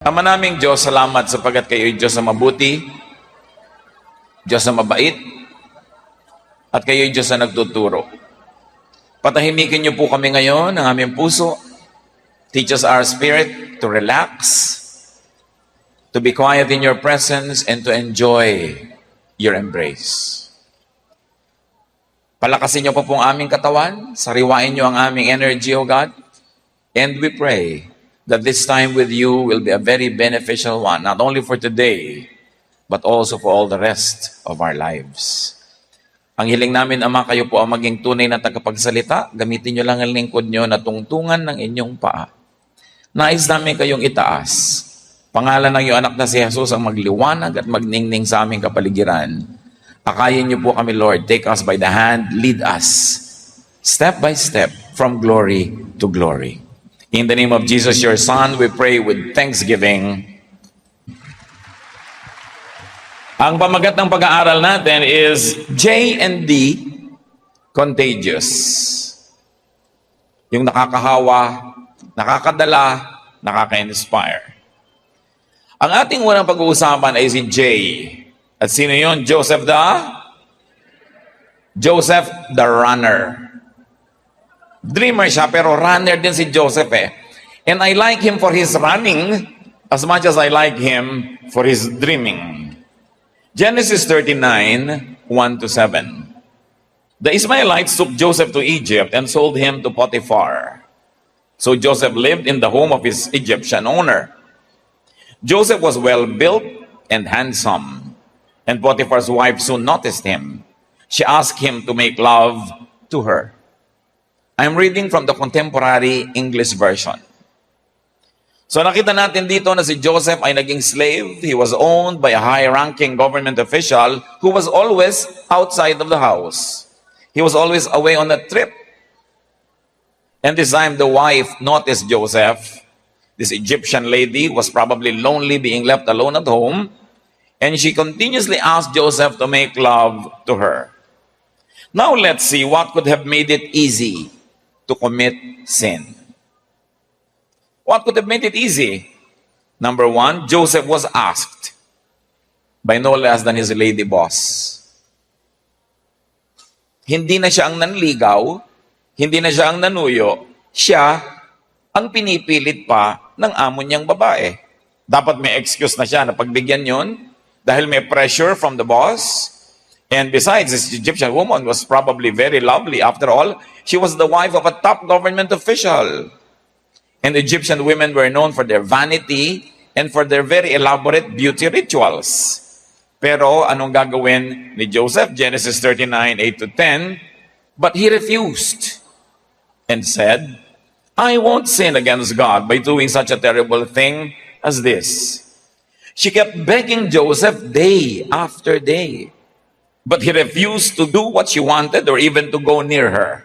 Ama naming Diyos, salamat sapagat kayo ay Diyos na mabuti, Diyos na mabait, at kayo ay Diyos na nagtuturo. Patahimikin niyo po kami ngayon, ang aming puso. Teach us our spirit to relax, to be quiet in your presence, and to enjoy your embrace. Palakasin niyo po ang aming katawan, sariwain niyo ang aming energy, O God, and we pray that this time with you will be a very beneficial one, not only for today, but also for all the rest of our lives. Ang hiling namin, Ama, kayo po ang maging tunay na tagapagsalita. Gamitin nyo lang ang lingkod nyo na tungtungan ng inyong paa. Nais namin kayong itaas. Pangalan ng iyong anak na si Jesus ang magliwanag at magningning sa aming kapaligiran. Akayin niyo po kami, Lord. Take us by the hand. Lead us step by step from glory to glory. In the name of Jesus, your Son, we pray with thanksgiving. Ang pamagat ng pag-aaral natin is J&D Contagious. Yung nakakahawa, nakakadala, nakaka-inspire. Ang ating unang pag-uusapan ay si J. At sino yun? Joseph the runner. Dreamer siya, pero runner din si Joseph eh. And I like him for his running as much as I like him for his dreaming. Genesis 39, 1-7. The Ishmaelites took Joseph to Egypt and sold him to Potiphar. So Joseph lived in the home of his Egyptian owner. Joseph was well built and handsome, and Potiphar's wife soon noticed him. She asked him to make love to her. I'm reading from the Contemporary English Version. So nakita natin dito na si Joseph ay naging slave. He was owned by a high-ranking government official who was always outside of the house. He was always away on a trip. And this time the wife noticed Joseph. This Egyptian lady was probably lonely being left alone at home. And she continuously asked Joseph to make love to her. Now let's see what could have made it easy to commit sin. What could have made it easy? Number one, Joseph was asked by no less than his lady boss. Hindi na siya ang nanligaw, hindi na siya ang nanuyo, siya ang pinipilit pa ng amo niyang babae. Dapat may excuse na siya na pagbigyan yon dahil may pressure from the boss. And besides, this Egyptian woman was probably very lovely. After all, she was the wife of a top government official. And Egyptian women were known for their vanity and for their very elaborate beauty rituals. Pero anong gagawin ni Joseph? Genesis 39, 8-10. But he refused and said, I won't sin against God by doing such a terrible thing as this. She kept begging Joseph day after day. But he refused to do what she wanted or even to go near her.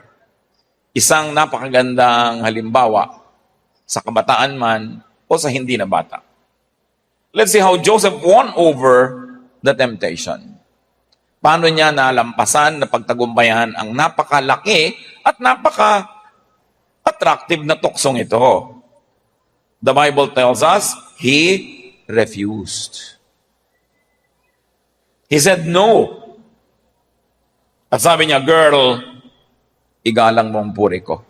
Isang napakagandang halimbawa sa kabataan man o sa hindi na bata. Let's see how Joseph won over the temptation. Paano niya nalampasan na pagtagumpayan ang napakalaki at napaka-attractive na tuksong ito. The Bible tells us, he refused. He said no. At sabi niya, girl, igalang mo ang puri ko.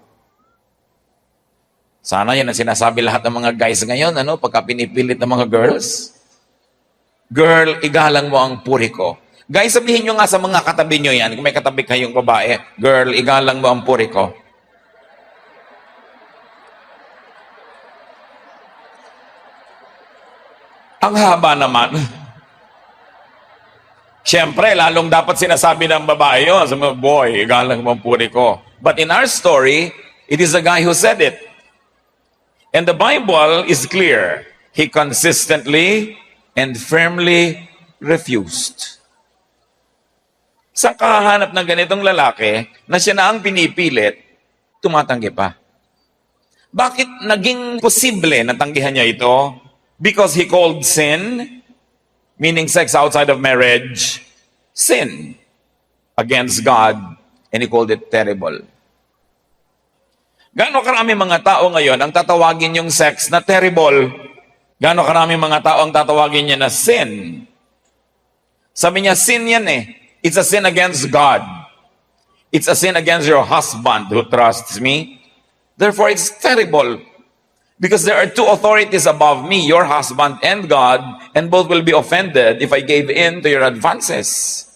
Sana yan ang sinasabi lahat ng mga guys ngayon, pagka pinipilit ng mga girls. Girl, igalang mo ang puri ko. Guys, sabihin nyo nga sa mga katabi nyo yan, kung may katabi kayong babae, girl, igalang mo ang puri ko. Ang haba naman. Siyempre, lalong dapat sinasabi ng babae yun. Sabi mo, boy, igalang mo ang puri ko. But in our story, it is the guy who said it. And the Bible is clear. He consistently and firmly refused. Sa kahanap ng ganitong lalaki, na siya na ang pinipilit, tumatanggi pa. Bakit naging posible na tanggihan niya ito? Because he called sin, meaning sex outside of marriage, sin against God, and he called it terrible. Gaano karami mga tao ngayon ang tatawagin yung sex na terrible? Gaano karaming mga tao ang tatawagin niya na sin? Sabi niya, sin yan eh. It's a sin against God. It's a sin against your husband who trusts me. Therefore, it's terrible. Because there are two authorities above me, your husband and God, and both will be offended if I gave in to your advances.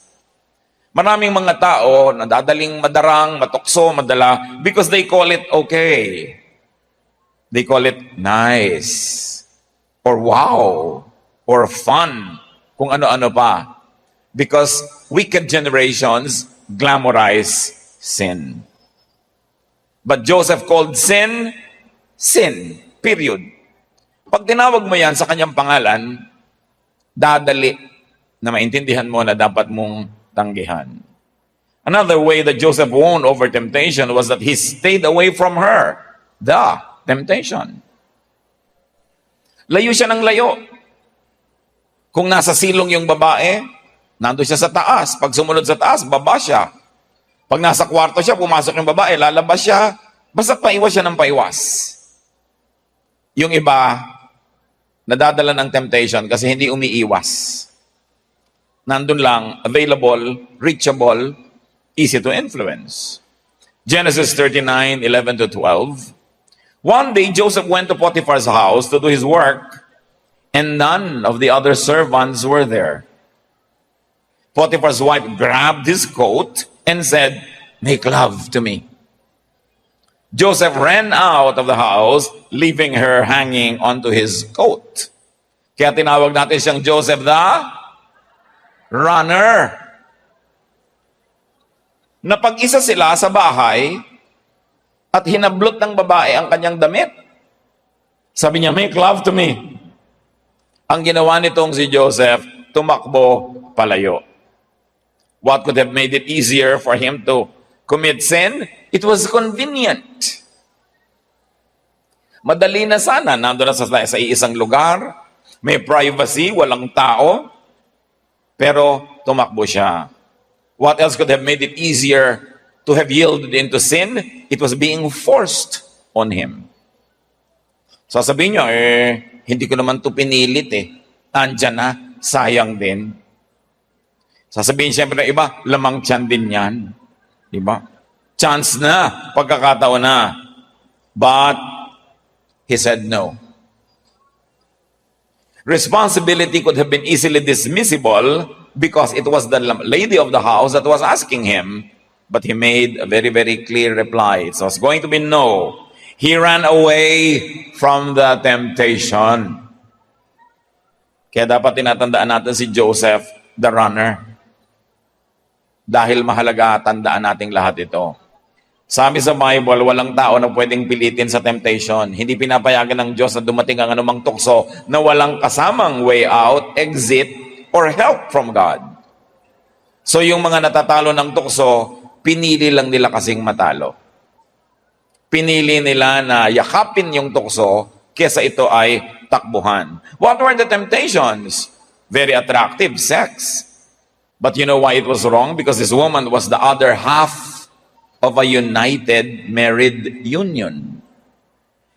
Maraming mga tao na dadaling madarang, matukso, madala, because they call it okay. They call it nice, or wow, or fun, kung ano-ano pa. Because wicked generations glamorize sin. But Joseph called sin, sin. Period. Pag tinawag mo yan sa kanyang pangalan, dadali na maintindihan mo na dapat mong tanggihan. Another way that Joseph won over temptation was that he stayed away from her, the temptation. Layo siya ng layo. Kung nasa silong yung babae, nandun siya sa taas. Pag sumunod sa taas, baba siya. Pag nasa kwarto siya, pumasok yung babae, lalabas siya. Basta paiwas siya ng paiwas. Yung iba, nadadala ng temptation kasi hindi umiiwas. Nandun lang, available, reachable, easy to influence. Genesis 39:11 to 12. One day, Joseph went to Potiphar's house to do his work, and none of the other servants were there. Potiphar's wife grabbed his coat and said, "Make love to me." Joseph ran out of the house, leaving her hanging onto his coat. Kaya tinawag natin siyang Joseph the Runner. Napag-isa sila sa bahay at hinablot ng babae ang kanyang damit. Sabi niya, "Make love to me." Ang ginawa nitong si Joseph, tumakbo palayo. What could have made it easier for him to commit sin? It was convenient. Madali na sana. Nandun na sa isang lugar. May privacy, walang tao. Pero tumakbo siya. What else could have made it easier to have yielded into sin? It was being forced on him. Sasabihin niyo, hindi ko naman to pinilit eh. Andyan na, sayang din. Sasabihin siyempre ng iba, lamang tiyan din yan. Diba? Chance na, pagkakataon na. But he said no. Responsibility could have been easily dismissible because it was the lady of the house that was asking him, but he made a very, very clear reply. It was going to be no. He ran away from the temptation. Kaya dapat tinatandaan natin si Joseph, the runner. Dahil mahalaga, tandaan nating lahat ito. Sabi sa Bible, walang tao na pwedeng pilitin sa temptation. Hindi pinapayagan ng Diyos na dumating ang anumang tukso na walang kasamang way out, exit, or help from God. So yung mga natatalo ng tukso, pinili lang nila kasing matalo. Pinili nila na yakapin yung tukso kesa ito ay takbuhan. What were the temptations? Very attractive, sex. But you know why it was wrong? Because this woman was the other half of a united married union.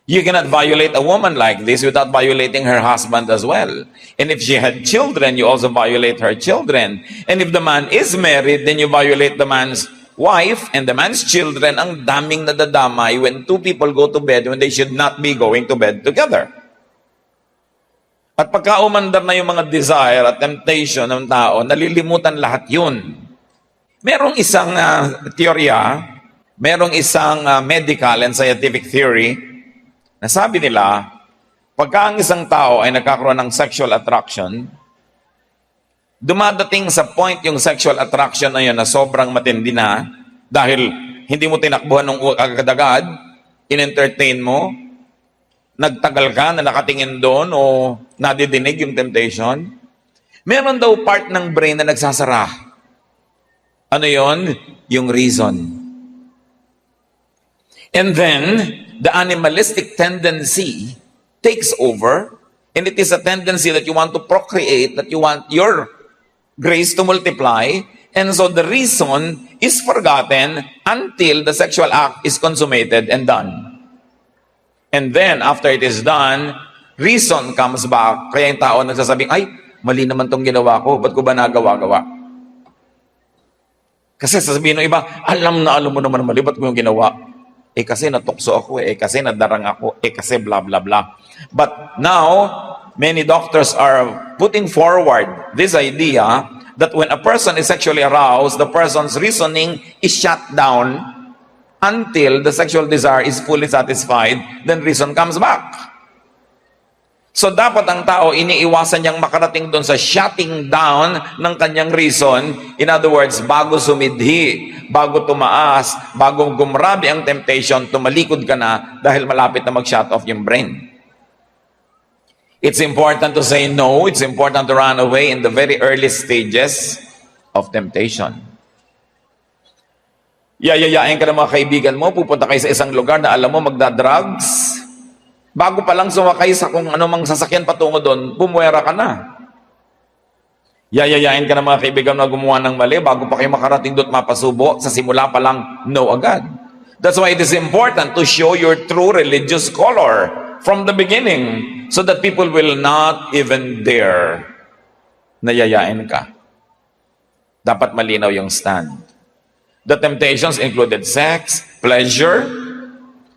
You cannot violate a woman like this without violating her husband as well. And if she had children, you also violate her children. And if the man is married, then you violate the man's wife and the man's children. Ang daming nadadamay when two people go to bed when they should not be going to bed together. At pagka umandar na yung mga desire at temptation ng tao, nalilimutan lahat yun. Merong isang teorya, merong isang medical and scientific theory na sabi nila, pagka ang isang tao ay nagkakaroon ng sexual attraction, dumadating sa point yung sexual attraction na yun na sobrang matindi na dahil hindi mo tinakbuhan ng agad-agad, in-entertain mo, nagtagal ka na nakatingin doon o nadidinig yung temptation. Meron daw part ng brain na nagsasara. Ano yon? Yung reason. And then, the animalistic tendency takes over, and it is a tendency that you want to procreate, that you want your grace to multiply, and so the reason is forgotten until the sexual act is consummated and done. And then, after it is done, reason comes back. Kaya yung tao nagsasabing, ay, mali naman tong ginawa ko. Ba't ko ba nagawa-gawa? Kasi sasabihin ng iba, alam mo naman mali, ba't ko yung ginawa? Eh kasi natukso ako, eh kasi nadarang ako, eh kasi blah, blah, blah. But now, many doctors are putting forward this idea that when a person is sexually aroused, the person's reasoning is shut down until the sexual desire is fully satisfied, then reason comes back. So dapat ang tao, iniiwasan niyang makarating doon sa shutting down ng kanyang reason. In other words, bago sumidhi, bago tumaas, bago gumrabi ang temptation, tumalikod ka na dahil malapit na mag-shut off yung brain. It's important to say no. It's important to run away in the very early stages of temptation. Yayayain ka ng mga kaibigan mo, pupunta kayo sa isang lugar na alam mo magda-drugs. Bago pa lang sumakay sa kung anumang sasakyan patungo doon, bumuwera ka na. Yayayain ka ng mga kaibigan na gumawa ng mali, bago pa kayo makarating doon at mapasubo, sa simula pa lang, no agad. That's why it is important to show your true religious color from the beginning, so that people will not even dare na yayain ka. Dapat malinaw yung stand. The temptations included sex, pleasure.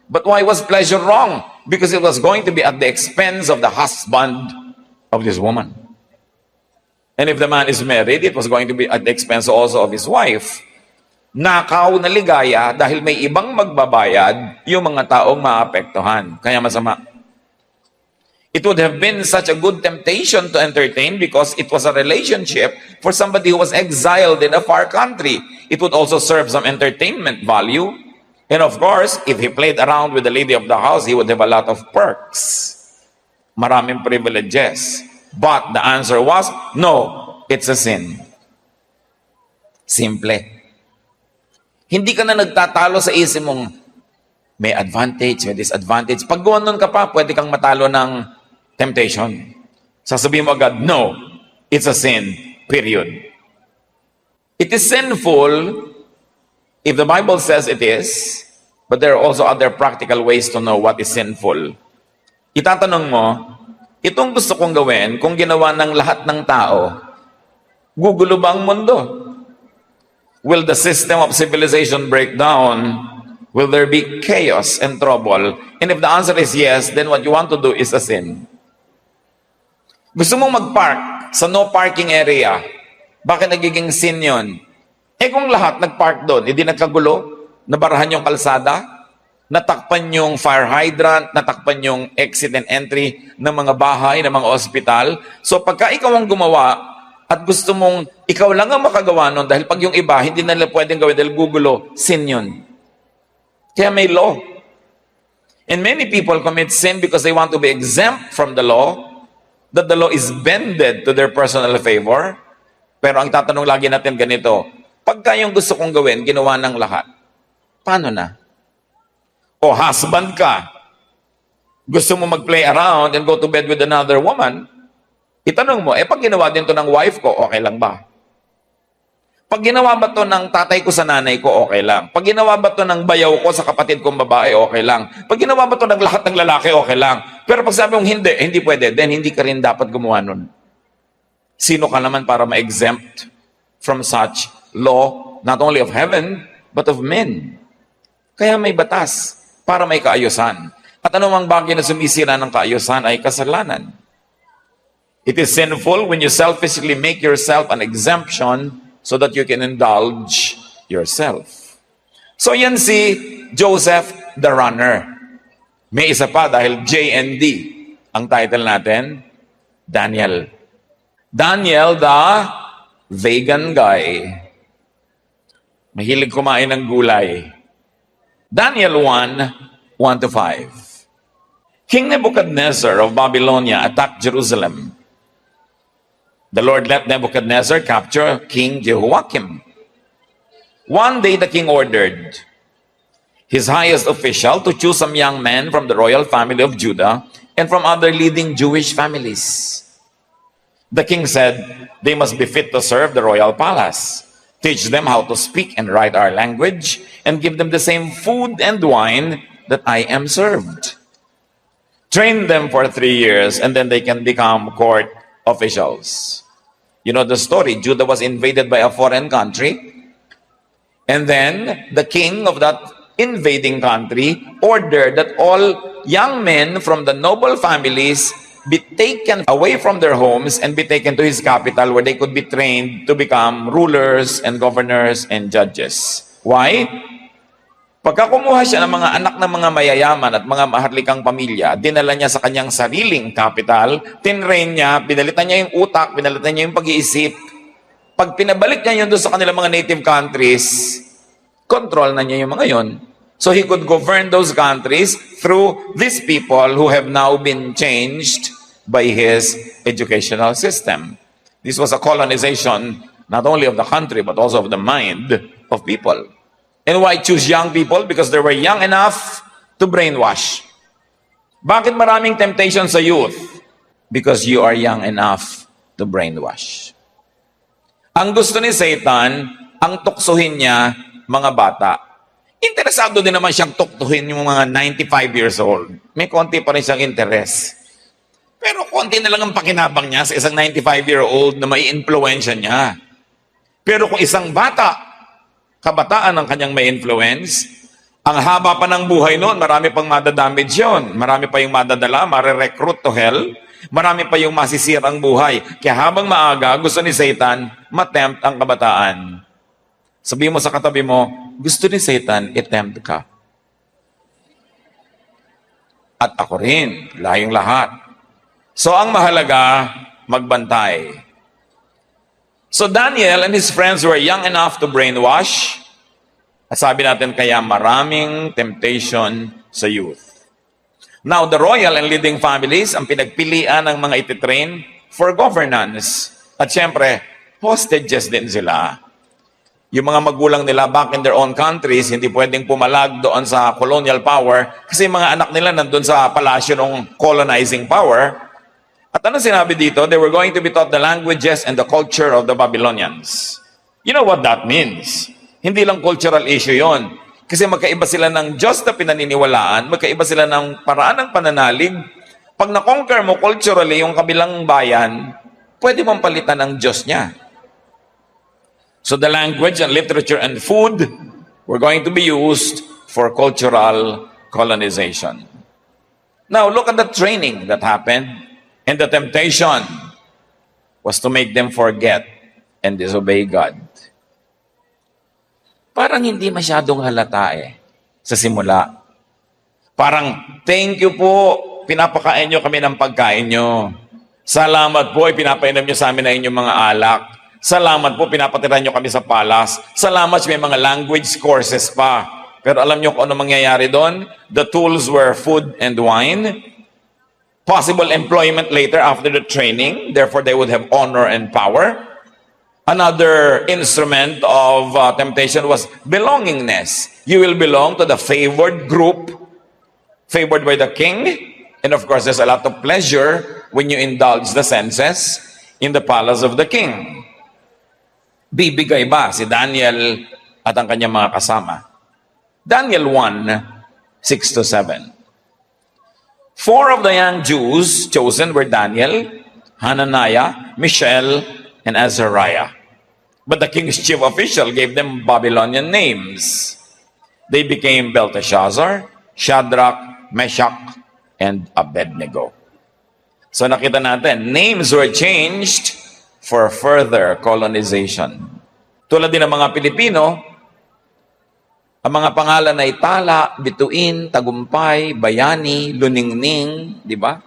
But why was pleasure wrong? Because it was going to be at the expense of the husband of this woman. And if the man is married, it was going to be at the expense also of his wife. Nakaw na ligaya dahil may ibang magbabayad yung mga taong maapektuhan. Kaya masama. It would have been such a good temptation to entertain because it was a relationship for somebody who was exiled in a far country. It would also serve some entertainment value. And of course, if he played around with the lady of the house, he would have a lot of perks. Maraming privileges. But the answer was, no, it's a sin. Simple. Hindi ka na nagtatalo sa isip mong may advantage, may disadvantage. Pag gumanon ka pa, pwede kang matalo ng temptation. Sasabihin mo agad, no, it's a sin, period. It is sinful if the Bible says it is, but there are also other practical ways to know what is sinful. Itatanong mo, itong gusto kong gawin, kung ginawa ng lahat ng tao, gugulo ba ang mundo? Will the system of civilization break down? Will there be chaos and trouble? And if the answer is yes, then what you want to do is a sin. Gusto mong mag-park sa no parking area. Bakit nagiging sin yun? Eh kung lahat nag-park doon, hindi nagkagulo, nabarahan yung kalsada, natakpan yung fire hydrant, natakpan yung exit and entry ng mga bahay, ng mga ospital. So pagka ikaw ang gumawa at gusto mong ikaw lang ang makagawa nun dahil pag yung iba hindi nila pwedeng gawin dahil gugulo, sin yun. Kaya may law. And many people commit sin because they want to be exempt from the law, that the law is bended to their personal favor. Pero ang tatanong lagi natin ganito, pagka yung gusto kong gawin, ginawa ng lahat, paano na? O husband ka, gusto mo mag-play around and go to bed with another woman, itanong mo, pag ginawa din to ng wife ko, okay lang ba? Pag ginawa ba to ng tatay ko sa nanay ko, okay lang. Pag ginawa ba to ng bayaw ko sa kapatid kong babae, okay lang. Pag ginawa ba to ng lahat ng lalaki, okay lang. Pero pag sabi mong hindi pwede, then hindi ka rin dapat gumawa nun. Sino ka naman para ma-exempt from such law, not only of heaven, but of men? Kaya may batas para may kaayusan. At anumang bagay na sumisira ng kaayusan ay kasalanan. It is sinful when you selfishly make yourself an exemption so that you can indulge yourself. So yan si Joseph the Runner. May isa pa dahil J&D ang title natin, Daniel. Daniel the vegan guy. Mahilig kumain ng gulay. Daniel 1:1-5. King Nebuchadnezzar of Babylonia attacked Jerusalem. The Lord let Nebuchadnezzar capture King Jehoiakim. One day the king ordered his highest official to choose some young men from the royal family of Judah and from other leading Jewish families. The king said, they must be fit to serve the royal palace. Teach them how to speak and write our language, and give them the same food and wine that I am served. train them for 3 years, and then they can become court officials. You know the story. Judah was invaded by a foreign country, and then the king of that invading country ordered that all young men from the noble families be taken away from their homes and be taken to his capital, where they could be trained to become rulers and governors and judges. Why? Pagka kumuha siya ng mga anak ng mga mayayaman at mga maharlikang pamilya, dinala niya sa kanyang sariling capital, tinrain niya, pinalitan niya yung utak, pinalitan niya yung pag-iisip. Pag pinabalik niya yun doon sa kanilang mga native countries, control na niya yung mga yun. So he could govern those countries through these people who have now been changed by his educational system. This was a colonization not only of the country but also of the mind of people. And why choose young people? Because they were young enough to brainwash. Bakit maraming temptation sa youth? Because you are young enough to brainwash. Ang gusto ni Satan, ang tuksuhin niya mga bata. Interesado din naman siyang tuktuhin yung mga 95 years old. May konti pa rin siyang interest. Pero konti na lang ang pakinabang niya sa isang 95-year-old na may influensya niya. Pero kung isang bata, kabataan ang kanyang may influence, ang haba pa ng buhay noon, marami pang madadamage yun. Marami pa yung madadala, marirecruit to hell. Marami pa yung masisira ang buhay. Kaya habang maaga, gusto ni Satan, matempt ang kabataan. Sabihin mo sa katabi mo, gusto ni Satan, i-tempt ka. At ako rin, layong lahat. So ang mahalaga, magbantay. So Daniel and his friends were young enough to brainwash. At sabi natin, kaya maraming temptation sa youth. Now, the royal and leading families, ang pinagpilian ng mga ititrain for governance. At syempre, hostages din sila. Yung mga magulang nila back in their own countries, hindi pwedeng pumalag doon sa colonial power kasi mga anak nila nandun sa palasyo ng colonizing power. At ano sinabi dito? They were going to be taught the languages and the culture of the Babylonians. You know what that means? Hindi lang cultural issue yon. Kasi magkaiba sila ng Diyos na pinaniniwalaan, magkaiba sila ng paraan ng pananalig. Pag na-conquer mo culturally yung kabilang bayan, pwede mong palitan ng Diyos niya. So the language and literature and food were going to be used for cultural colonization. Now, look at the training that happened. And the temptation was to make them forget and disobey God. Parang hindi masyadong halata sa simula. Parang, thank you po, pinapakain nyo kami ng pagkain nyo. Salamat po, pinapainom nyo sa amin na inyong mga alak. Salamat po, pinapatiran nyo kami sa palas. Salamat, may mga language courses pa. Pero alam nyo kung ano mangyayari doon? The tools were food and wine. Possible employment later after the training. Therefore, they would have honor and power. Another instrument of temptation was belongingness. You will belong to the favored group, favored by the king. And of course, there's a lot of pleasure when you indulge the senses in the palace of the king. Bibigay ba si Daniel at ang kanyang mga kasama? Daniel 1:6-7. 4 of the young Jews chosen were Daniel, Hananiah, Mishael, and Azariah. But the king's chief official gave them Babylonian names. They became Belteshazzar, Shadrach, Meshach, and Abednego. So nakita natin, names were changed for further colonization. Tulad din ng mga Pilipino, ang mga pangalan ay Tala, Bituin, Tagumpay, Bayani, Luningning, di ba?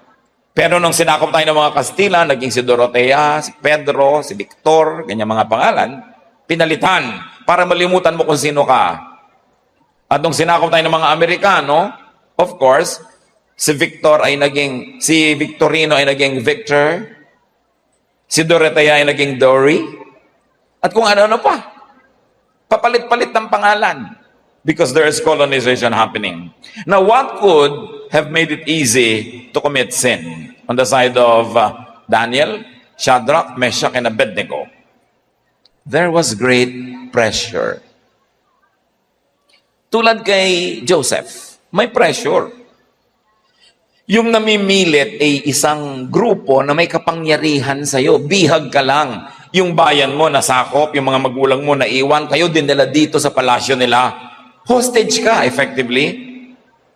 Pero nung sinakop tayo ng mga Kastila, naging si Dorotea, si Pedro, si Victor, ganyan mga pangalan, pinalitan para malimutan mo kung sino ka. At nung sinakop tayo ng mga Amerikano, of course, si Victorino ay naging Victor, si Dorotea ay naging Dory, at kung ano-ano pa. Papalit-palit ng pangalan. Because there is colonization happening. Now, what could have made it easy to commit sin on the side of Daniel, Shadrach, Meshach, and Abednego? There was great pressure. Tulad kay Joseph, may pressure. Yung namimilit ay isang grupo na may kapangyarihan sa'yo. Bihag ka lang. Yung bayan mo nasakop, yung mga magulang mo naiwan, kayo din nila dito sa palasyo nila. Hostage ka, effectively.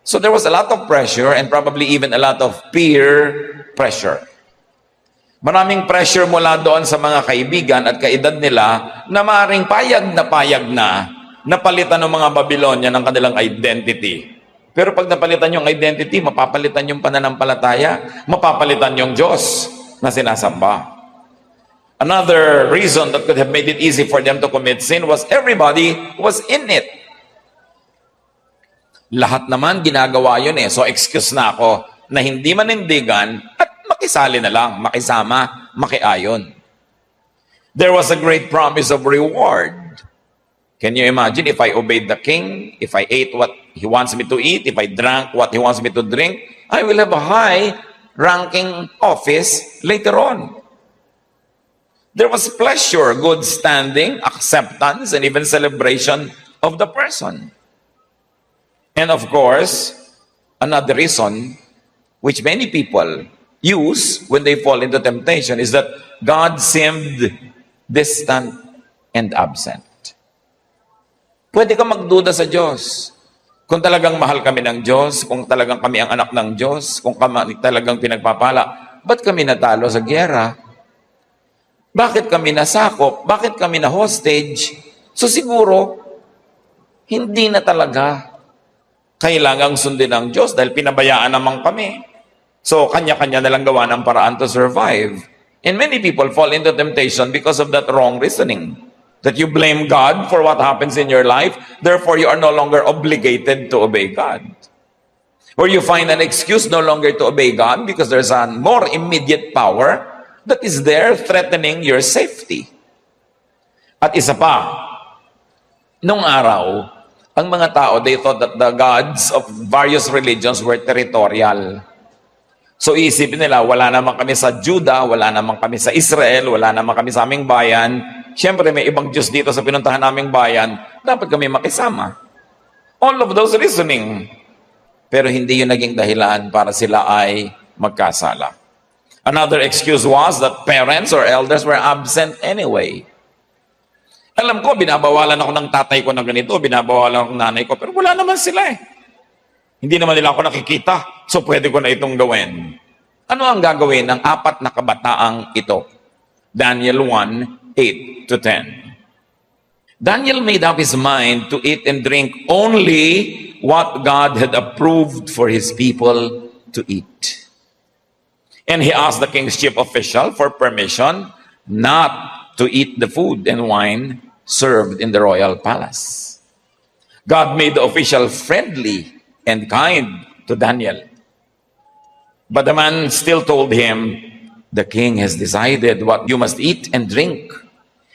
So there was a lot of pressure and probably even a lot of peer pressure. Maraming pressure mula doon sa mga kaibigan at kaedad nila na maaaring payag na napalitan ng mga Babylonia ng kanilang identity. Pero pag napalitan yung identity, mapapalitan yung pananampalataya, mapapalitan yung Diyos na sinasamba. Another reason that could have made it easy for them to commit sin was everybody was in it. Lahat naman ginagawa yun eh. So excuse na ako na hindi manindigan at makisali na lang, makisama, makiayon. There was a great promise of reward. Can you imagine if I obeyed the king, if I ate what he wants me to eat, if I drank what he wants me to drink, I will have a high-ranking office later on. There was pleasure, good standing, acceptance, and even celebration of the person. And of course, another reason which many people use when they fall into temptation is that God seemed distant and absent. Pwede ka magduda sa Diyos. Kung talagang mahal kami ng Diyos, kung talagang kami ang anak ng Diyos, kung kami talagang pinagpapala, ba't kami natalo sa gyera? Bakit kami nasakop? Bakit kami na hostage? So siguro, hindi na talaga kailangang sundin ng Diyos dahil pinabayaan naman kami. So kanya-kanya na lang gawa ng paraan to survive. And many people fall into temptation because of that wrong reasoning. That you blame God for what happens in your life, therefore you are no longer obligated to obey God. Or you find an excuse no longer to obey God because there's a more immediate power that is there threatening your safety. At isa pa, nung araw, ang mga tao, they thought that the gods of various religions were territorial. So isipin nila, wala naman kami sa Judah, wala naman kami sa Israel, wala naman kami sa aming bayan. Siyempre, may ibang Diyos dito sa pinuntahan naming bayan, dapat kami makisama. All of those reasoning. Pero hindi yun naging dahilan para sila ay magkasala. Another excuse was that parents or elders were absent anyway. Alam ko, binabawalan ako ng tatay ko na ganito, binabawalan ako ng nanay ko, pero wala naman sila eh. Hindi naman nila ako nakikita, so pwede ko na itong gawin. Ano ang gagawin ng 4 na kabataang ito? Daniel 1:8 to 10. Daniel made up his mind to eat and drink only what God had approved for his people to eat. And he asked the king's chief official for permission not to eat the food and wine served in the royal palace. God made the official friendly and kind to Daniel. But the man still told him, "The king has decided what you must eat and drink.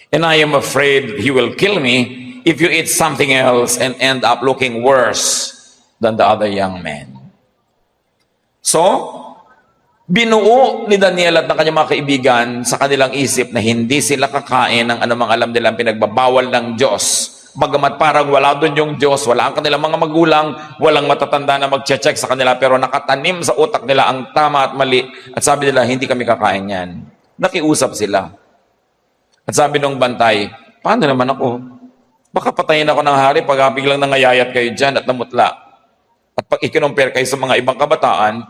And I am afraid he will kill me if you eat something else and end up looking worse than the other young men." So, binuo ni Daniel at ng kanyang mga kaibigan sa kanilang isip na hindi sila kakain ng anumang alam nilang pinagbabawal ng Diyos. Bagamat parang wala doon yung Diyos, wala ang kanilang mga magulang, walang matatanda na mag-check sa kanila, pero nakatanim sa utak nila ang tama at mali. At sabi nila, hindi kami kakain yan. Nakiusap sila. At sabi nung bantay, paano naman ako? Baka patayin ako ng hari pag biglang nangayayat kayo dyan at namutla. At pag ikinumpare kayo sa mga ibang kabataan,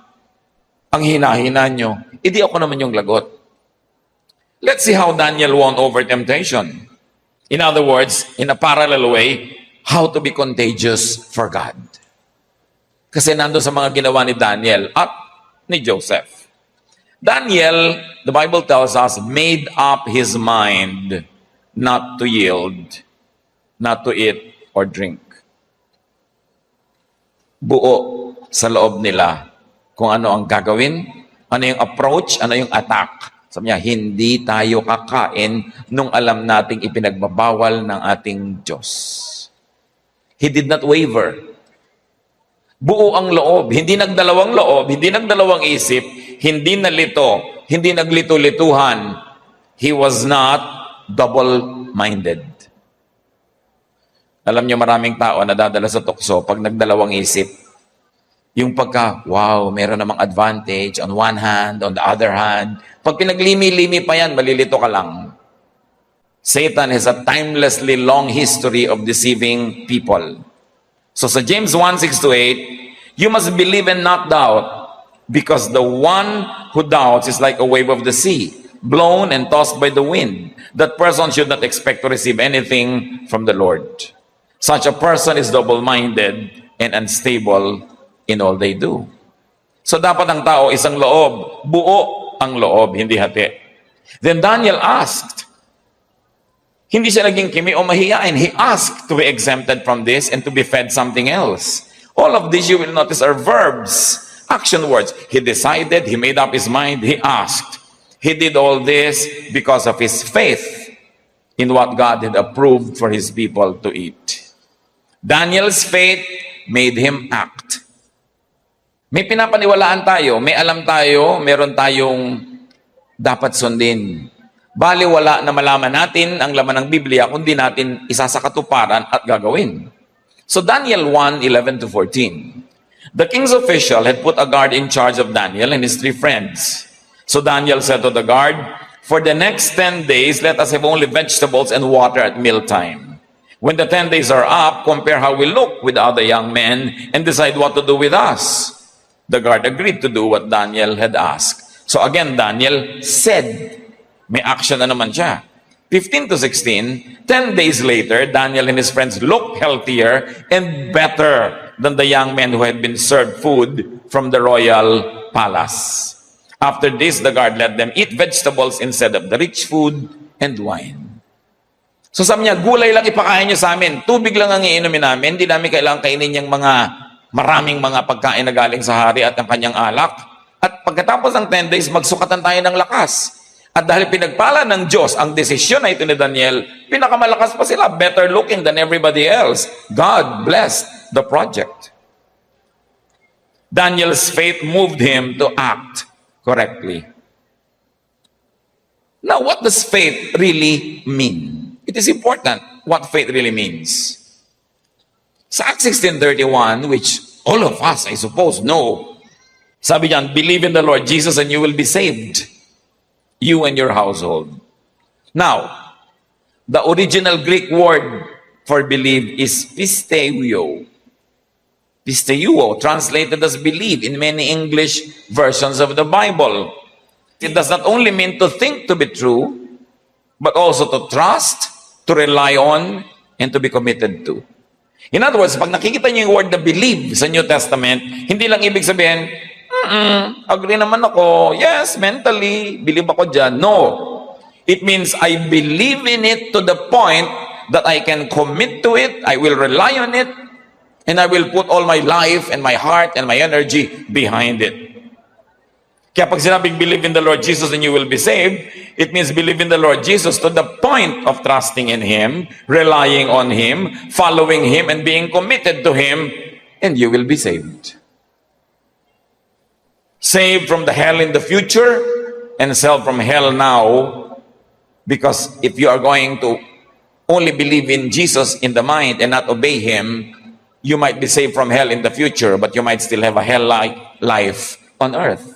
ang hina-hina nyo, hindi ako naman yung lagot. Let's see how Daniel won over temptation. In other words, in a parallel way, how to be contagious for God. Kasi nandun sa mga ginawa ni Daniel at ni Joseph. Daniel, the Bible tells us, made up his mind not to yield, not to eat or drink. Buo sa loob nila kung ano ang gagawin, ano yung approach, ano yung attack. Sabi niya, hindi tayo kakain nung alam nating ipinagbabawal ng ating Diyos. He did not waver. Buo ang loob, hindi nagdalawang loob, hindi nagdalawang isip, hindi nalito, hindi naglito-lituhan. He was not double-minded. Alam niyo, maraming tao na dadala sa tukso pag nagdalawang isip. Yung pagka, wow, meron namang advantage on one hand, on the other hand. Pag pinaglimi-limi pa yan, malilito ka lang. Satan has a timelessly long history of deceiving people. So sa James 1, 6-8, you must believe and not doubt, because the one who doubts is like a wave of the sea, blown and tossed by the wind. That person should not expect to receive anything from the Lord. Such a person is double-minded and unstable in all they do. So dapat ang tao isang loob, buo ang loob, hindi hati. Then Daniel asked, hindi siya naging kimi o mahiyain. He asked to be exempted from this and to be fed something else. All of this you will notice are verbs, action words. He decided, he made up his mind, he asked. He did all this because of his faith in what God had approved for his people to eat. Daniel's faith made him act. May pinapaniwalaan tayo, may alam tayo, meron tayong dapat sundin. Bali wala na malaman natin ang laman ng Biblia kung di natin isa sa katuparan at gagawin. So Daniel 1:11-14. The king's official had put a guard in charge of Daniel and his 3 friends. So Daniel said to the guard, for the next 10 days, let us have only vegetables and water at mealtime. When the 10 days are up, compare how we look with the other young men and decide what to do with us. The guard agreed to do what Daniel had asked. So again, Daniel said, may action na naman siya. 15-16, 10 days later, Daniel and his friends looked healthier and better than the young men who had been served food from the royal palace. After this, the guard let them eat vegetables instead of the rich food and wine. So sabi niya, gulay lang ipakain niyo sa amin. Tubig lang ang iinumin namin. Hindi namin kailangan kainin yung maraming mga pagkain na galing sa hari at ang kanyang alak. At pagkatapos ng 10 days, magsukatan tayo ng lakas. At dahil pinagpala ng Diyos ang desisyon na ito ni Daniel, pinakamalakas pa sila, better looking than everybody else. God blessed the project. Daniel's faith moved him to act correctly. Now, what does faith really mean? It is important what faith really means. Sa Acts 16:31, which all of us, I suppose, know, sabi diyan, believe in the Lord Jesus and you will be saved, you and your household. Now, the original Greek word for believe is pisteuo. Pisteuo, translated as believe in many English versions of the Bible. It does not only mean to think to be true, but also to trust, to rely on, and to be committed to. In other words, pag nakikita niyo yung word na believe sa New Testament, hindi lang ibig sabihin, agree naman ako, yes, mentally, believe ako dyan. No. It means I believe in it to the point that I can commit to it, I will rely on it, and I will put all my life and my heart and my energy behind it. Kaya pag sinabing believe in the Lord Jesus and you will be saved, it means believe in the Lord Jesus to the point of trusting in Him, relying on Him, following Him, and being committed to Him, and you will be saved. Saved from the hell in the future and saved from hell now, because if you are going to only believe in Jesus in the mind and not obey Him, you might be saved from hell in the future, but you might still have a hell-like life on earth.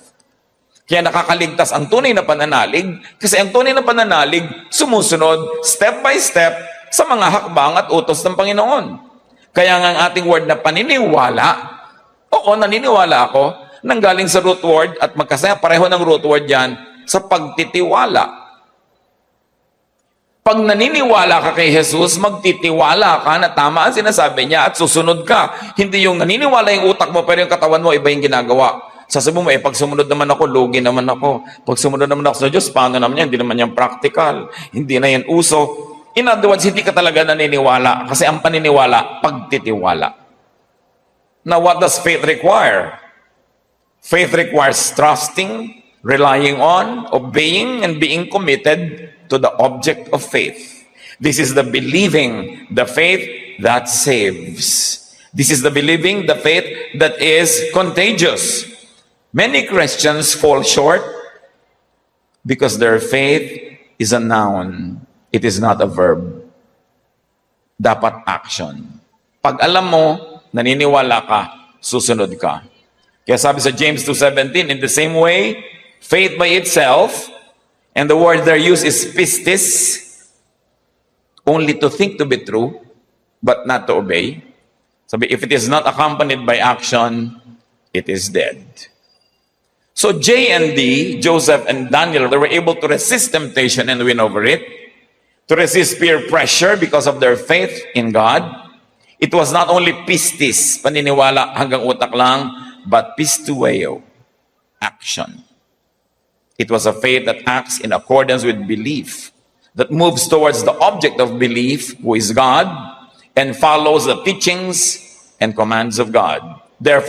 Kaya nakakaligtas ang tunay na pananalig, kasi ang tunay na pananalig sumusunod step by step sa mga hakbang at utos ng Panginoon. Kaya nga ang ating word na paniniwala, oo, naniniwala ako, nanggaling sa root word at magkasaya pareho ng root word yan sa pagtitiwala. Pag naniniwala ka kay Jesus, magtitiwala ka na tama ang sinasabi niya at susunod ka. Hindi yung naniniwala yung utak mo pero yung katawan mo iba yung ginagawa. Sasabi mo, pag sumunod naman ako, lugi naman ako. Pag sumunod naman ako sa Diyos, paano naman yan? Hindi naman yan practical. Hindi na yan uso. In other words, hindi ka talaga naniniwala kasi ang paniniwala, pagtitiwala. Now, what does faith require? Faith requires trusting, relying on, obeying, and being committed to the object of faith. This is the believing, the faith that saves. This is the believing, the faith that is contagious. Many Christians fall short because their faith is a noun. It is not a verb. Dapat action. Pag alam mo, naniniwala ka, susunod ka. Kaya sabi sa James 2:17, in the same way, faith by itself, and the word there used is pistis, only to think to be true, but not to obey. Sabi, if it is not accompanied by action, it is dead. So J and D, Joseph and Daniel, they were able to resist temptation and win over it, to resist peer pressure because of their faith in God. It was not only pistis, paniniwala hanggang utak lang, but pistueo, action. It was a faith that acts in accordance with belief, that moves towards the object of belief, who is God, and follows the teachings and commands of God. Therefore,